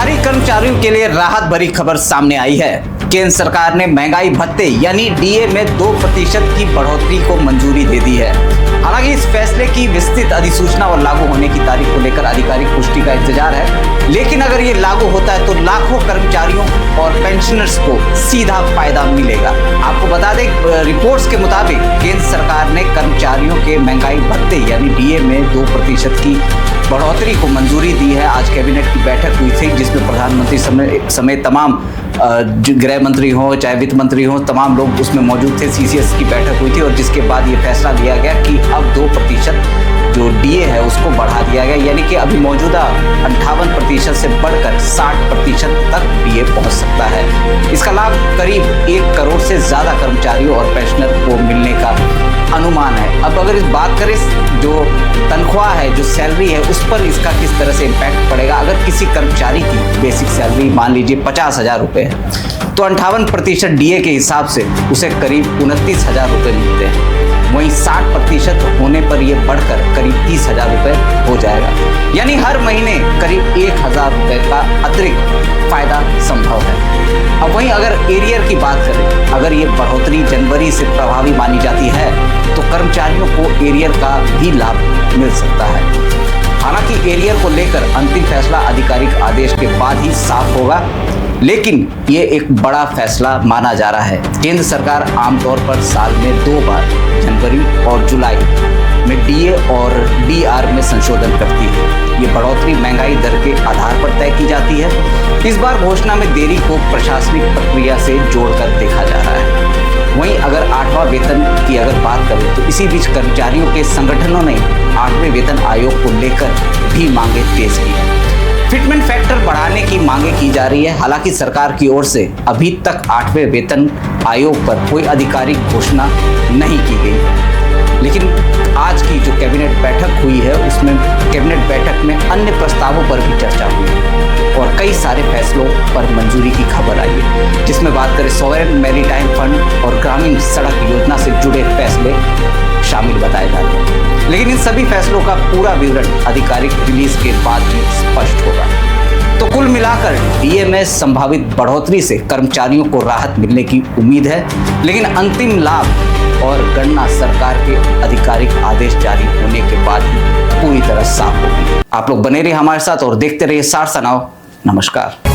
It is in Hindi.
सरकारी कर्मचारियों के लिए राहत भरी खबर सामने आई है। केंद्र सरकार ने महंगाई भत्ते यानी डीए में 2% की बढ़ोतरी को मंजूरी दे दी है। हालांकि इस फैसले की विस्तृत अधिसूचना और लागू होने की तारीख को लेकर आधिकारिक पुष्टि का इंतजार है, लेकिन अगर ये लागू होता है तो लाखों कर्मचारियों और पेंशनर्स को सीधा फायदा मिलेगा। आपको बता दें, रिपोर्ट्स के मुताबिक केंद्र सरकार ने कर्मचारियों के महंगाई भत्ते यानी डीए में 2% की बढ़ोतरी को मंजूरी दी है। आज कैबिनेट की बैठक हुई थी जिसमें प्रधानमंत्री समेत तमाम गृह मंत्री हो चाहे वित्त मंत्री हो, तमाम लोग उसमें मौजूद थे। सीसीएस की बैठक हुई थी और जिसके बाद ये फैसला लिया गया कि अब 2% जो डीए है उसको बढ़ा दिया गया, यानी कि अभी मौजूदा 58% से बढ़कर 60% तक डीए पहुंच सकता है। इसका लाभ करीब 1 करोड़ से ज़्यादा कर्मचारियों और पेंशनर को मिलने का अनुमान है। अब अगर इस बात करें जो तनख्वाह है, जो सैलरी है, उस पर इसका किस तरह से इम्पैक्ट पड़ेगा। अगर किसी कर्मचारी की बेसिक सैलरी मान लीजिए 50,000 रुपये है तो 58% डीए के हिसाब से उसे करीब 29,000 रुपये मिलते हैं। वहीं 60% होने पर यह बढ़कर करीब 30,000 रुपये हो जाएगा, यानी हर महीने करीब 1,000 रुपये का अतिरिक्त फायदा संभव है। अब वहीं अगर एरियर की बात करें, अगर ये बढ़ोतरी जनवरी से प्रभावी मानी जाती है तो कर्मचारियों को एरियर का भी लाभ मिल सकता है। हालांकि एरियर को लेकर अंतिम फैसला आधिकारिक आदेश के बाद ही साफ होगा, लेकिन ये एक बड़ा फैसला माना जा रहा है। केंद्र सरकार आमतौर पर साल में 2 बार जनवरी और जुलाई में डीए और डीआर में संशोधन करती है। ये बढ़ोतरी महंगाई दर के आधार पर तय की जाती है। इस बार घोषणा में देरी को प्रशासनिक प्रक्रिया से जोड़कर देखा जा रहा है। वहीं अगर 8वां वेतन की अगर बात करें तो इसी बीच कर्मचारियों के संगठनों ने 8वें वेतन आयोग को लेकर भी मांगे तेज की है। फिटमेंट फैक्टर बढ़ाने की मांगे की जा रही है। हालांकि सरकार की ओर से अभी तक 8वें वेतन आयोग पर कोई आधिकारिक घोषणा नहीं की गई है, लेकिन आज की जो कैबिनेट बैठक हुई है उसमें कैबिनेट बैठक में अन्य प्रस्तावों पर भी चर्चा हुई है और कई सारे फैसलों पर मंजूरी की खबर आई है, जिसमें बात करें सॉवरेन मैरीटाइम फंड और ग्रामीण सड़क योजना से जुड़े फैसले शामिल बताए जा रहे हैं। लेकिन इन सभी फैसलों का पूरा विवरण आधिकारिक रिलीज के बाद ही स्पष्ट होगा। तो कुल मिलाकर डीए में संभावित बढ़ोतरी से कर्मचारियों को राहत मिलने की उम्मीद है, लेकिन अंतिम लाभ और गणना सरकार के आधिकारिक आदेश जारी होने के बाद ही पूरी तरह साफ होगी। आप लोग बने रहिए हमारे साथ और देखते रहिए सार सनाव। नमस्कार।